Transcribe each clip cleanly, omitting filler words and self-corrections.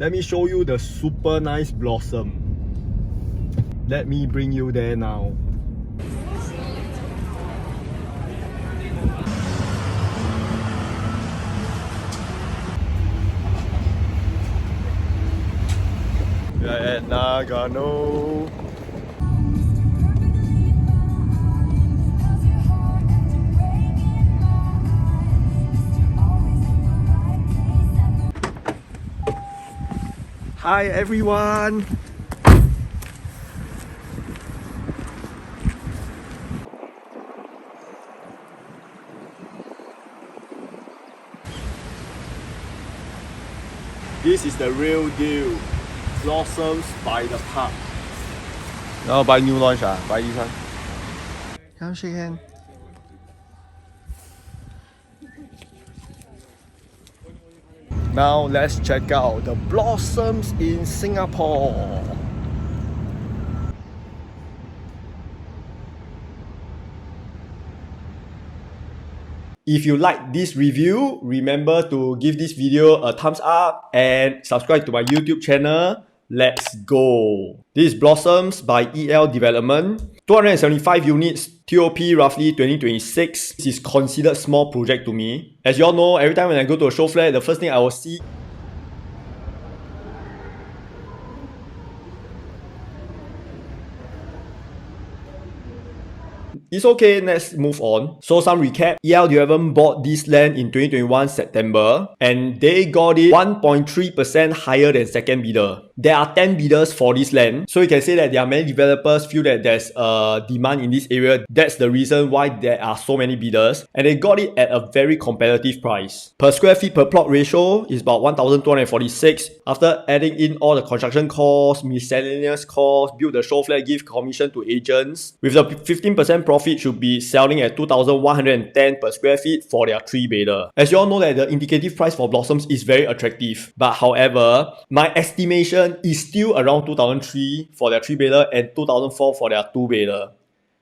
Let me show you the super nice blossom. Let me bring you there now. We are at Nagano. Hi everyone! This is the real deal. Blossoms by the park. Now buy new launch buy this one. Come shake hand. Now let's check out the blossoms in Singapore. If you like this review, remember to give this video a thumbs up and subscribe to my YouTube channel. Let's go! This is Blossoms by EL Development. 275 units, TOP roughly 2026. This is considered small project to me. As you all know, every time when I go to a show flat, the first thing I will see it's okay, let's move on. So some recap, EL Development bought this land in 2021 September and they got it 1.3% higher than second bidder. There are 10 bidders for this land. So you can say that there are many developers feel that there's a demand in this area. That's the reason why there are so many bidders. And they got it at a very competitive price. Per square feet per plot ratio is about 1,246. After adding in all the construction costs, miscellaneous costs, build the show flat, give commission to agents. With the 15% profit should be selling at 2,110 per square feet for their 3-bedder. As you all know that the indicative price for Blossoms is very attractive. But however, my estimation is still around 2,003 for their 3-bedder and 2,004 for their 2-bedder.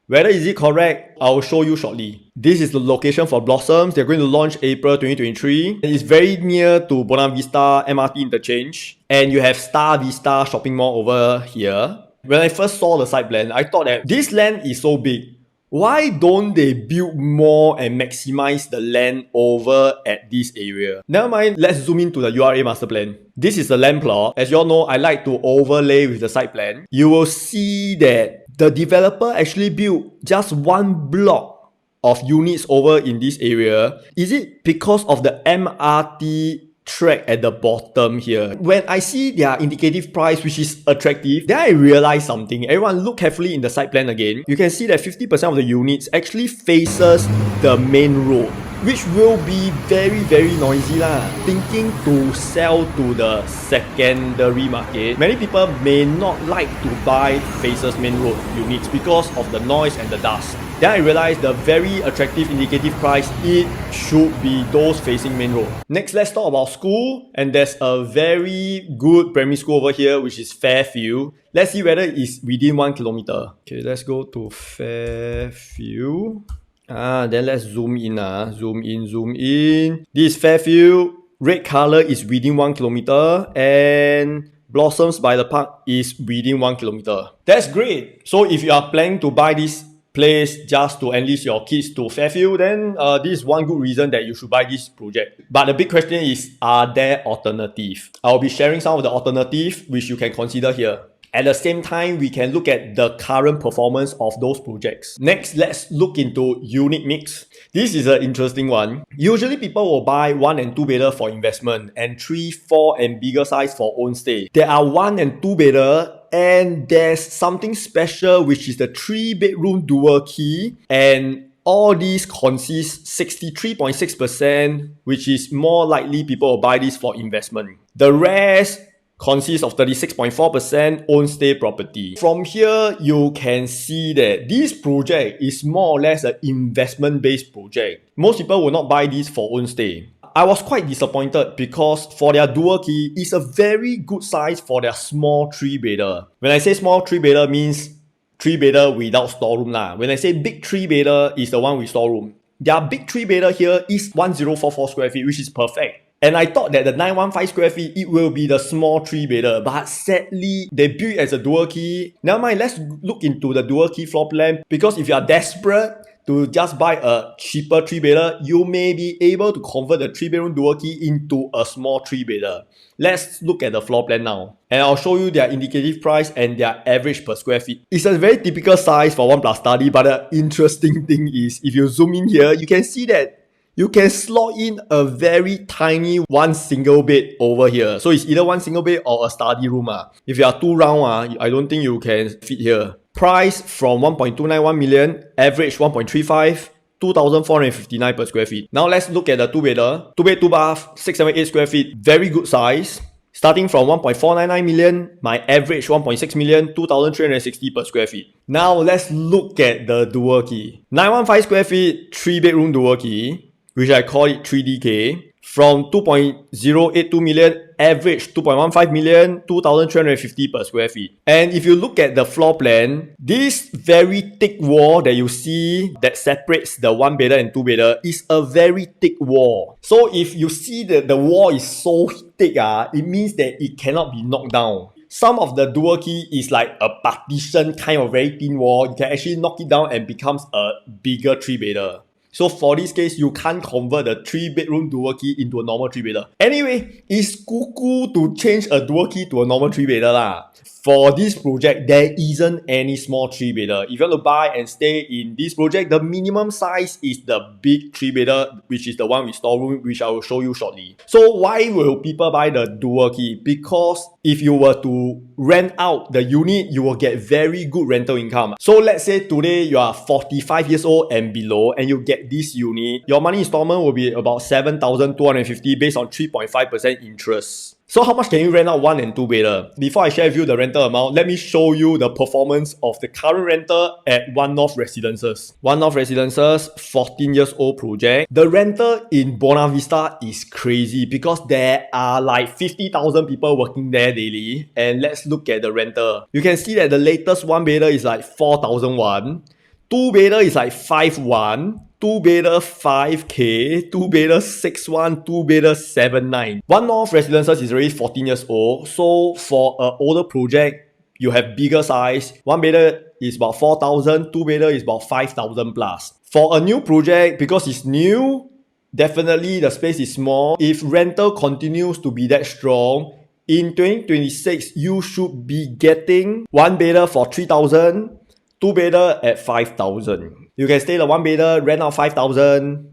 Whether is it correct, I'll show you shortly. This is the location for Blossoms. They're going to launch April 2023. It's very near to Buona Vista MRT interchange. And you have Star Vista shopping mall over here. When I first saw the site plan, I thought that this land is so big. Why don't they build more and maximize the land over at this area? Never mind, let's zoom into the URA master plan. This is the land plot. As you all know, I like to overlay with the site plan. You will see that the developer actually built just one block of units over in this area. Is it because of the MRT track at the bottom here? When I see their indicative price, which is attractive, then I realize something. Everyone look carefully in the site plan again. You can see that 50% of the units actually faces the main road, which will be very noisy lah. Thinking to sell to the secondary market, many people may not like to buy faces main road units because of the noise and the dust. Then I realized the very attractive indicative price, it should be those facing main road. Next, let's talk about school. And there's a very good primary school over here, which is Fairfield. Let's see whether it's within 1 kilometer. Okay, let's go to Fairfield. Then let's zoom in. Zoom in. This Fairfield. Red color is within 1 kilometer. And Blossoms by the park is within 1 kilometer. That's great. So if you are planning to buy this place just to enlist your kids to Fairfield, then this is one good reason that you should buy this project. But the big question is, are there alternatives? I'll be sharing some of the alternatives which you can consider here. At the same time, we can look at the current performance of those projects. Next, let's look into unit mix. This is an interesting one. Usually people will buy 1 and 2-bedder for investment and 3, 4 and bigger size for own stay. There are 1 and 2-bedder and there's something special which is the 3-bedroom dual key, and all these consist 63.6%, which is more likely people will buy this for investment. The rest consists of 36.4% own stay property. From here, you can see that this project is more or less an investment-based project. Most people will not buy this for own stay. I was quite disappointed because for their dual key, it's a very good size for their small 3-bedder. When I say small 3-bedder means 3-bedder without storeroom lah. When I say big 3-bedder is the one with storeroom. Their big 3-bedder here is 1044 square feet, which is perfect. And I thought that the 915 square feet, it will be the small 3-bedder. But sadly, they built as a dual key. Never mind, let's look into the dual key floor plan. Because if you are desperate to just buy a cheaper 3-bedder, you may be able to convert the 3-bedroom dual key into a small 3-bedder. Let's look at the floor plan now. And I'll show you their indicative price and their average per square feet. It's a very typical size for 1+ study, but the interesting thing is, if you zoom in here, you can see that you can slot in a very tiny one single bed over here. So it's either one single bed or a study room. If you are too round, I don't think you can fit here. Price from 1.291 million, average 1.35, 2,459 per square feet. Now let's look at the 2-bedder. 2-bed, 2-bath, 678 square feet. Very good size. Starting from 1.499 million, my average 1.6 million, 2,360 per square feet. Now let's look at the dual key. 915 square feet, 3-bedroom dual key, which I call it 3DK, from 2.082 million, average 2.15 million, 2,350 per square feet. And if you look at the floor plan, this very thick wall that you see that separates the 1-bedder and 2-bedder is a very thick wall. So if you see that the wall is so thick, it means that it cannot be knocked down. Some of the dual key is like a partition kind of very thin wall. You can actually knock it down and becomes a bigger 3-bedder. So for this case, you can't convert the 3-bedroom dual key into a normal 3-bedder. Anyway, it's cuckoo to change a dual key to a normal 3-bedder lah. For this project, there isn't any small 3-bedder. If you want to buy and stay in this project, the minimum size is the big 3-bedder, which is the one with storeroom, which I will show you shortly. So why will people buy the dual key? Because if you were to rent out the unit, you will get very good rental income. So let's say today you are 45 years old and below, and you get this unit, your money installment will be about 7,250 based on 3.5% interest. So how much can you rent out 1 and 2-bedder? Before I share with you the rental amount, let me show you the performance of the current renter at One North Residences. One North Residences, 14 years old project. The rental in Buona Vista is crazy because there are like 50,000 people working there daily. And let's look at the rental. You can see that the latest 1-bedder is like 4,001. 2-bedder is like 5,1. 2-bedder 5K, 2-bedder 6,1, 2-bedder 7,9. One North Residences is already 14 years old. So for an older project, you have bigger size. 1-bedder is about 4,000, 2-bedder is about 5,000 plus. For a new project, because it's new, definitely the space is small. If rental continues to be that strong, in 2026, you should be getting 1-bedder for 3,000, 2-bedder at 5,000. You can stay the 1-bedder, rent out 5,000.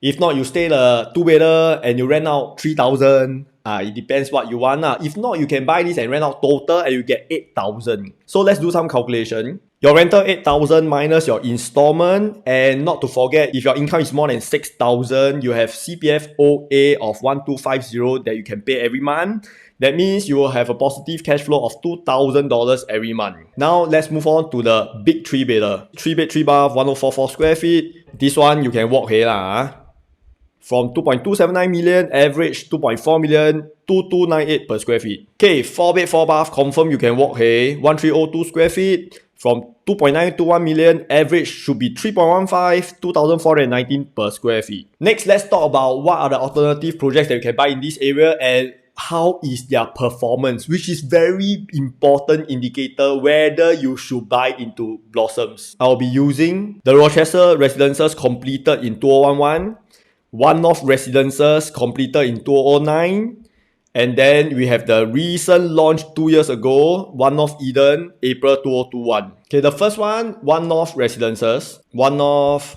If not, you stay the 2-bedder and you rent out 3,000. It depends what you want. If not, you can buy this and rent out total and you get 8,000. So let's do some calculation. Your rental 8,000 minus your installment, and not to forget, if your income is more than 6,000, you have CPF OA of 1,250 that you can pay every month. That means you will have a positive cash flow of $2,000 every month. Now let's move on to the big 3-bedder. 3-bed, 3-bath, 1,044 square feet. This one you can walk here lah. From 2.279 million, average 2.4 million, 2,298 per square feet. Okay, 4-bed, 4-bath, confirm you can walk here. 1,302 square feet. From 2.921 million, average should be 3.15, 2,419 per square feet. Next, let's talk about what are the alternative projects that you can buy in this area and how is their performance, which is very important indicator whether you should buy into Blossoms. I'll be using the Rochester Residences completed in 2011, One North Residences completed in 2009, and then we have the recent launch 2 years ago, One North Eden, April 2021. Okay, the first one, One North Residences, One North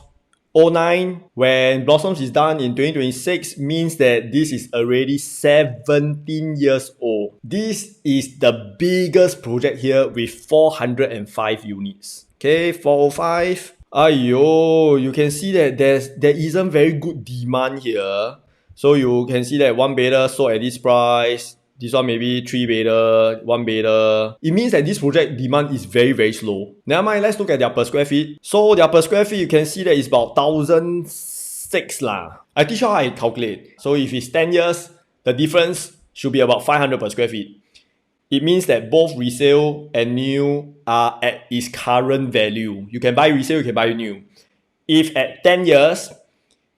09, when Blossoms is done in 2026, means that this is already 17 years old. This is the biggest project here with 405 units. Okay, 405. Ayo, you can see that there isn't very good demand here. So you can see that 1-bedder sold at this price. This one maybe 3-bedder, 1-bedder. It means that this project demand is very, very slow. Never mind, let's look at their per square feet. So their per square feet, you can see that it's about 1,006 lah. I teach you how I calculate. So if it's 10 years, the difference should be about 500 per square feet. It means that both resale and new are at its current value. You can buy resale, you can buy new. If at 10 years,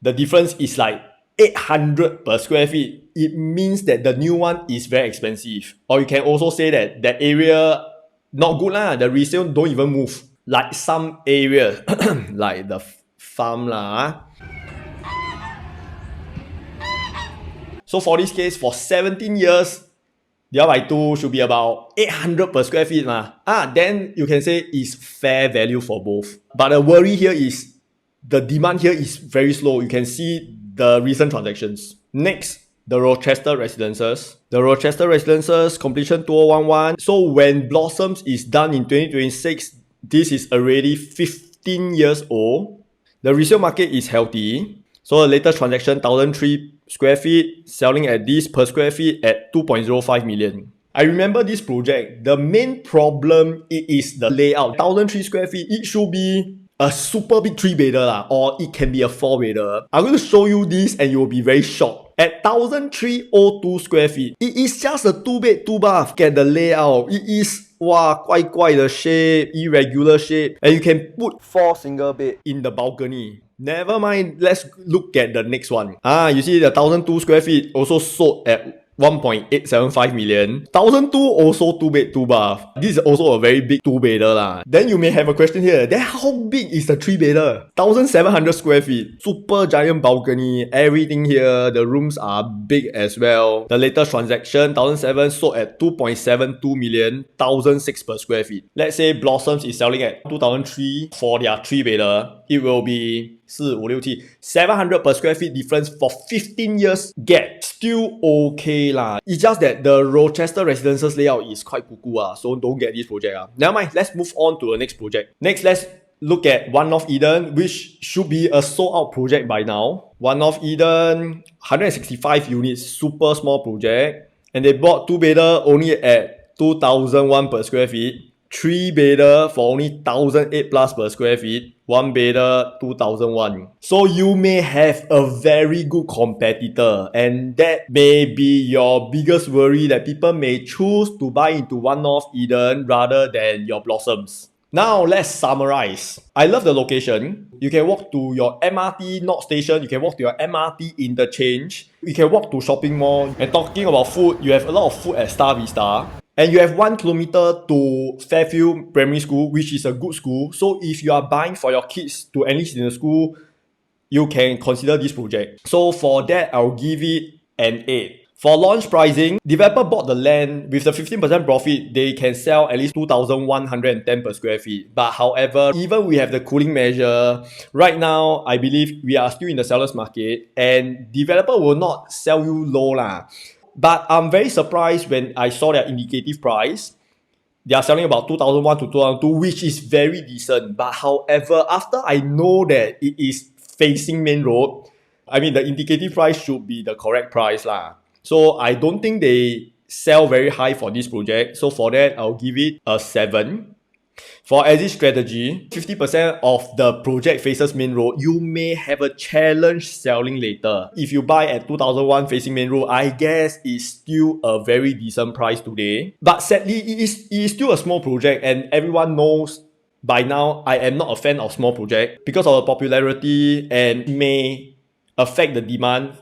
the difference is like 800 per square feet, it means that the new one is very expensive. Or you can also say that that area not good lah. The resale don't even move. Like some areas, like the farm lah. So for this case, for 17 years, divide by 2 should be about 800 per square feet lah. Then you can say it's fair value for both. But the worry here is the demand here is very slow. You can see the recent transactions. Next, the Rochester Residences. The Rochester Residences completion 2011. So when Blossoms is done in 2026, this is already 15 years old. The resale market is healthy. So the latest transaction, 1,003 square feet, selling at this per square feet at 2.05 million. I remember this project. The main problem is the layout. 1,003 square feet, it should be a super big 3-bedder lah, or it can be a 4-bedder. I'm going to show you this and you will be very shocked. At 1,302 square feet, it is just a 2-bed, 2-bath. Look at the layout. It is quite the shape, irregular shape. And you can put 4 single bed in the balcony. Never mind, let's look at the next one. You see the 1,002 square feet also sold at 1.875 million. 1,002 also 2-bed, 2-bath. This is also a very big 2-bedder lah. Then you may have a question here. Then how big is the 3-bedder? 1,700 square feet. Super giant balcony. Everything here. The rooms are big as well. The latest transaction, 1,007 sold at 2.72 million. 1,006 per square feet. Let's say Blossoms is selling at 2,003 for their 3-bedder. It will be 4, 5, 6, 7, 700 per square feet difference for 15 years gap. Still okay lah. It's just that the Rochester Residences layout is quite cuckoo so don't get this project Never mind, let's move on to the next project. Next, let's look at One North Eden, which should be a sold out project by now. One North Eden, 165 units, super small project. And they bought 2-bedder only at 2,001 per square feet. 3-bedder for only 1,008 plus per square feet. 1-bedder 2,001. So you may have a very good competitor, and that may be your biggest worry, that people may choose to buy into One North Eden rather than your Blossoms. Now let's summarize. I love the location. You can walk to your MRT North Station. You can walk to your MRT interchange. You can walk to shopping mall. And talking about food, you have a lot of food at Star Vista. And you have 1 kilometer to Fairfield Primary School, which is a good school. So if you are buying for your kids to enlist in the school, you can consider this project. So for that, I'll give it an 8. For launch pricing, developer bought the land with the 15% profit. They can sell at least 2,110 per square feet. But however, even we have the cooling measure, right now, I believe we are still in the seller's market and developer will not sell you low lah. But I'm very surprised when I saw their indicative price. They are selling about 2,001 to 2,002, which is very decent. But however, after I know that it is facing main road, I mean the indicative price should be the correct price lah. So I don't think they sell very high for this project. So for that, I'll give it a 7. For exit strategy, 50% of the project faces main road. You may have a challenge selling later. If you buy at 2001 facing main road, I guess it's still a very decent price today. But sadly, it is still a small project, and everyone knows by now I am not a fan of small project because of the popularity and may affect the demand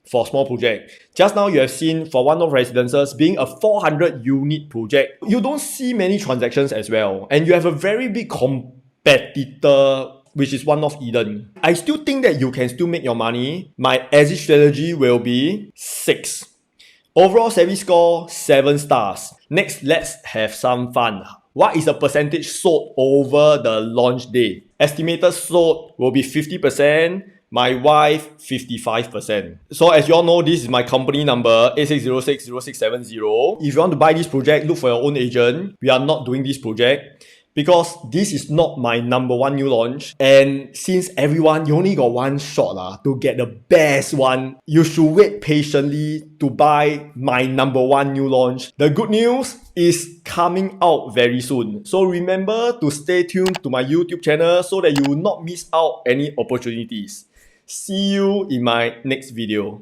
for small project. Just now you have seen for One North Residences being a 400 unit project. You don't see many transactions as well. And you have a very big competitor, which is One North Eden. I still think that you can still make your money. My exit strategy will be 6. Overall savvy score, 7 stars. Next, let's have some fun. What is the percentage sold over the launch day? Estimated sold will be 50%. My wife, 55%. So as you all know, this is my company number, 86060670. If you want to buy this project, look for your own agent. We are not doing this project because this is not my number 1 new launch. And since everyone, you only got one shot to get the best one, you should wait patiently to buy my number 1 new launch. The good news is coming out very soon. So remember to stay tuned to my YouTube channel so that you will not miss out any opportunities. See you in my next video.